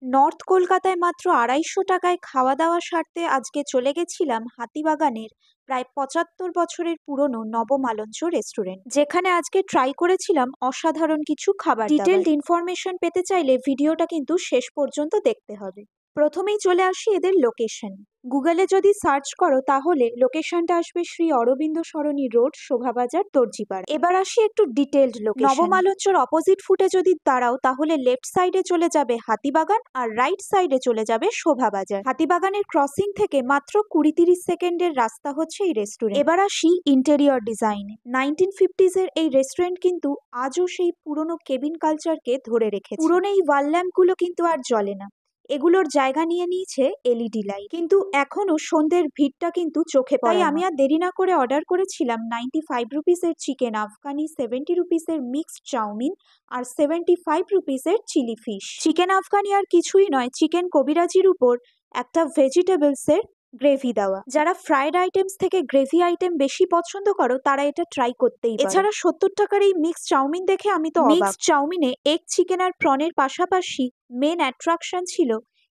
North কলকাতায় মাত্র 250 টাকায় খাওয়া দাওয়া সারতে আজকে চলে গেছিলাম হাতিবাগানের প্রায় 75 বছরের পুরনো নবমালঞ্চ রেস্টুরেন্ট, যেখানে আজকে ট্রাই করেছিলাম অসাধারণ কিছু খাবার। ডিটেলড ইনফরমেশন পেতে চাইলে ভিডিওটা কিন্তু শেষ পর্যন্ত দেখতে হবে। প্রথমেই চলে আসি এদের লোকেশন। গুগলে যদি সার্চ করো তাহলে লোকেশনটা আসবে শ্রী অরবিন্দ সরণি রোড, শোভাবাজার, দর্জিপাড়া। এবার আসি একটু ডিটেলড লোকেশন। নবমালঞ্চর অপোজিট ফুটে যদি দাঁড়াও তাহলে লেফট সাইডে চলে যাবে হাতিবাগান আর রাইট সাইডে চলে যাবে শোভাবাজার। হাতিবাগানের ক্রসিং থেকে মাত্র 20-30 সেকেন্ডের রাস্তা হচ্ছে এই রেস্টুরেন্ট। এবার আসি ইন্টেরিয়র ডিজাইনে। 1950s এর এই রেস্টুরেন্ট কিন্তু আজও সেই পুরনো কেবিন কালচারকে ধরে রেখেছে। পুরনো এই ওয়াল ল্যাম্পগুলো কিন্তু আর জ্বলে না, এগুলোর জায়গা নিয়ে নিয়েছে এলইডি লাইট। কিন্তু এখনো সন্ধ্যের ভিড়টা কিন্তু চোখে পড়ে। তাই আমি আর দেরি না করে অর্ডার করেছিলাম 95 রুপিসের চিকেন আফগানি, 70 রুপিসের মিক্সড চাউমিন আর 75 রুপিসের চিলি ফিশ। চিকেন আফগানি আর কিছুই নয়, চিকেন কবিরাজির উপর একটা ভেজিটেবলসের গ্রেভি দেওয়া। যারা ফ্রাইড আইটেমস থেকে গ্রেভি আইটেম বেশি পছন্দ করো তারা এটা ট্রাই করতেই পারো। এছাড়া 70 টাকার এই মিক্সড চাউমিন দেখে আমি তো অবাক। মিক্সড চাউমিনে এগ, চিকেন আর প্রনের পাশাপাশি মেন অ্যাট্রাকশন ছিল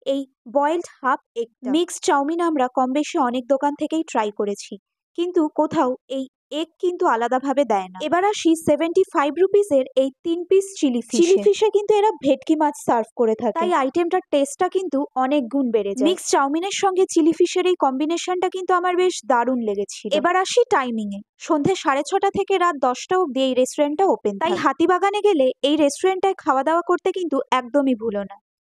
এই boiled half egg. Mixed chowmein আমরা কম বেশি অনেক দোকান থেকেই ট্রাই করেছি, কিন্তু কোথাও এই এগ কিন্তু আলাদাভাবে দেয় না। এবার আসি 75 রুপিসের এই 3 পিস চিলি ফিশ। চিলি ফিশে কিন্তু এরা ভেটকি মাছ সার্ভ করে থাকে, তাই আইটেমটার টেস্টটা কিন্তু অনেক গুণ বেড়ে যায়। মিক্সড চাউমিনের সঙ্গে চিলি ফিশের এই কম্বিনেশনটা কিন্তু আমার বেশ দারুণ লেগেছিল। এবার আসি টাইমিং এ। সন্ধে 6:30 থেকে রাত 10টা অব্দি এই রেস্টুরেন্টটা ওপেন, তাই হাতিবাগানে গেলে এই রেস্টুরেন্টটায় খাওয়া দাওয়া করতে কিন্তু একদমই ভুলো না।